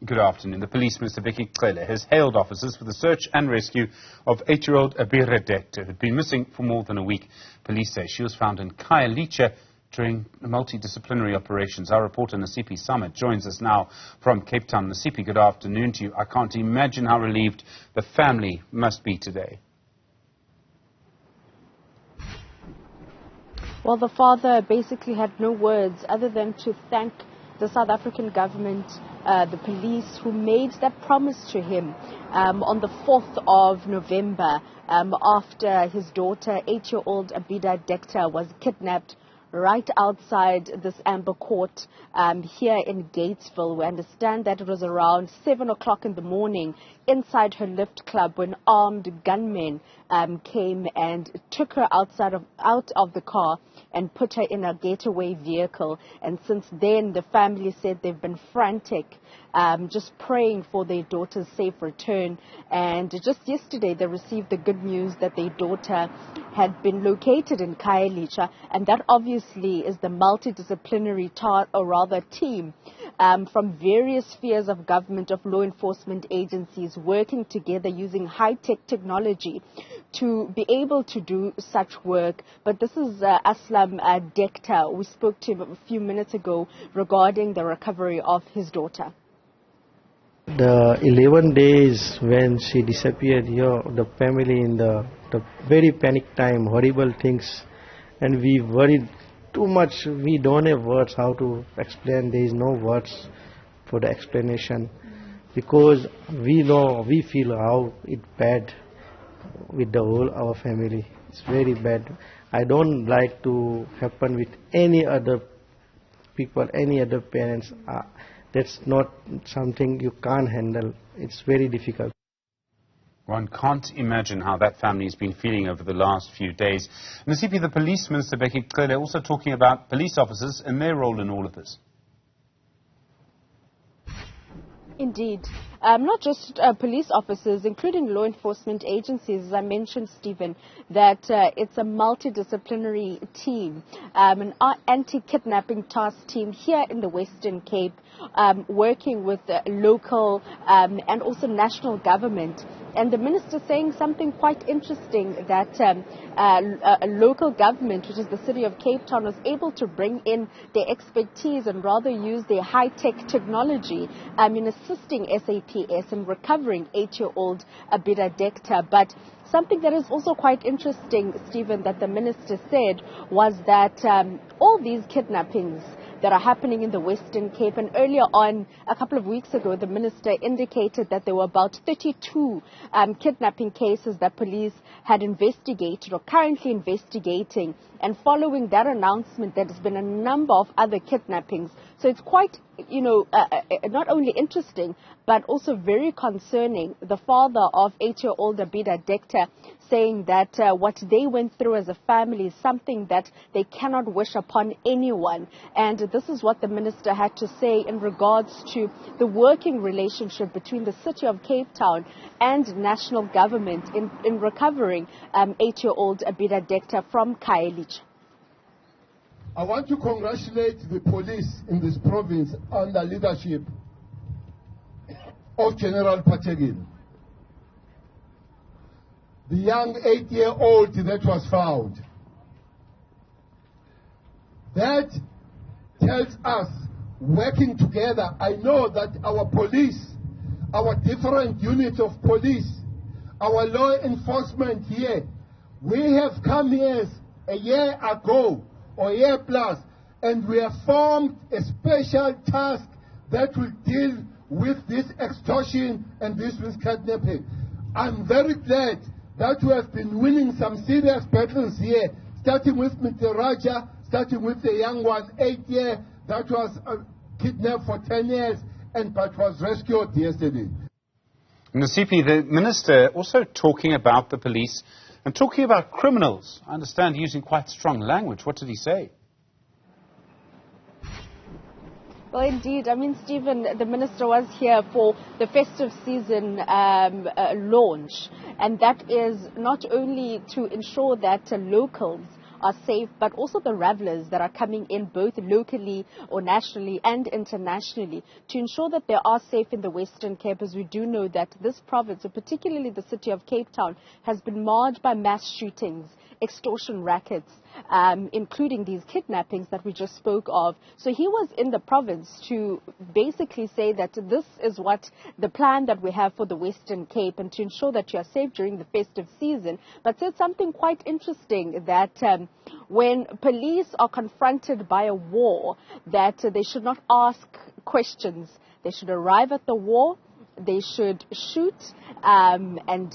Good afternoon. The Police Minister, Bheki Cele, has hailed officers for the search and rescue of 8-year-old Abirah Dekhta, who had been missing for more than a week. Police say she was found in Khayelitsha during multi-disciplinary operations. Our reporter, Nasiphi Same, joins us now from Cape Town. Nasiphi, good afternoon to you. I can't imagine how relieved the family must be today. Well, the father basically had no words other than to thank the South African government, the police, who made that promise to him on the 4th of November after his daughter, 8-year-old Abirah Dekhta, was kidnapped right outside this Amber Court here in Gatesville. We understand that it was around 7 o'clock in the morning inside her lift club when armed gunmen came and took her out of the car and put her in a getaway vehicle. And since then, the family said they've been frantic, just praying for their daughter's safe return. And just yesterday, they received the good news that their daughter had been located in Khayelitsha, and that obviously is the multidisciplinary team from various spheres of government, of law enforcement agencies, working together using high-tech technology to be able to do such work. But this is Abirah Dekhta. We spoke to him a few minutes ago regarding the recovery of his daughter. The 11 days when she disappeared here, the family in the very panic time, horrible things, and we worried too much. We don't have words how to explain. There is no words for the explanation, because we feel how it bad with the whole our family. It's very bad. I don't like to happen with any other people, any other parents. That's not something you can't handle. It's very difficult. One can't imagine how that family has been feeling over the last few days. Nasiphi, the Police Minister, Bheki Cele, also talking about police officers and their role in all of this. Indeed. Not just police officers, including law enforcement agencies, as I mentioned, Stephen, that it's a multidisciplinary team, an anti-kidnapping task team here in the Western Cape, working with local and also national government. And the minister saying something quite interesting, that a local government, which is the city of Cape Town, was able to bring in their expertise and rather use their high-tech technology in assisting SAPS in recovering 8-year-old Abirah Dekhta. But something that is also quite interesting, Stephen, that the minister said was that all these kidnappings that are happening in the Western Cape, and earlier on, a couple of weeks ago, the minister indicated that there were about 32 kidnapping cases that police had investigated or currently investigating. And following that announcement, there's been a number of other kidnappings. So it's quite, not only interesting, but also very concerning. The father of 8-year-old Abirah Dekhta saying that what they went through as a family is something that they cannot wish upon anyone. And this is what the minister had to say in regards to the working relationship between the city of Cape Town and national government in recovering 8-year-old Abirah Dekhta from Khayelitsha. I want to congratulate the police in this province under leadership of General Pategin. The young 8-year-old that was found. That tells us, working together, I know that our police, our different units of police, our law enforcement here, we have come here a year ago or a year plus, and we have formed a special task that will deal with this extortion and this with kidnapping. I'm very glad that we have been winning some serious battles here, starting with Mr. Raja, starting with the young one, 8 years, that was kidnapped for 10 years, but was rescued yesterday. Nasiphi, the minister also talking about the police and talking about criminals. I understand using quite strong language. What did he say? Well, indeed. I mean, Stephen, the minister was here for the festive season launch, and that is not only to ensure that locals are safe, but also the ravelers that are coming in both locally or nationally and internationally, to ensure that they are safe in the Western Cape, as we do know that this province, or particularly the city of Cape Town, has been marred by mass shootings, extortion rackets, including these kidnappings that we just spoke of. So he was in the province to basically say that this is what the plan that we have for the Western Cape, and to ensure that you are safe during the festive season, but said something quite interesting, that when police are confronted by a war, that they should not ask questions. They should arrive at the war, they should shoot and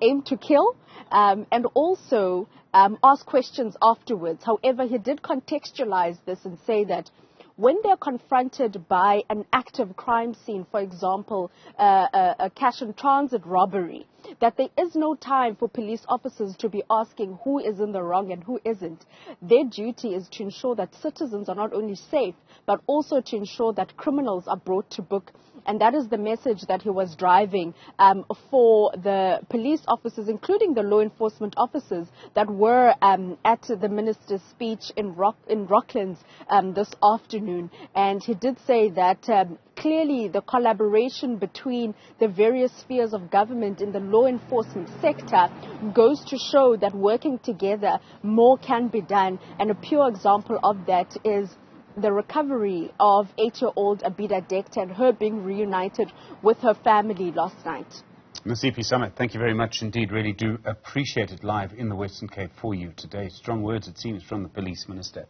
aim to kill, and also ask questions afterwards. However, he did contextualize this and say that when they're confronted by an active crime scene, for example, a cash and transit robbery, that there is no time for police officers to be asking who is in the wrong and who isn't. Their duty is to ensure that citizens are not only safe, but also to ensure that criminals are brought to book. And that is the message that he was driving for the police officers, including the law enforcement officers that were at the minister's speech in Rocklands this afternoon. And he did say that clearly the collaboration between the various spheres of government in the law enforcement sector goes to show that working together more can be done. And a pure example of that is the recovery of 8-year-old Abirah Dekhta and her being reunited with her family last night. Nasiphi Same, thank you very much indeed. Really do appreciate it live in the Western Cape for you today. Strong words, it seems, from the police minister.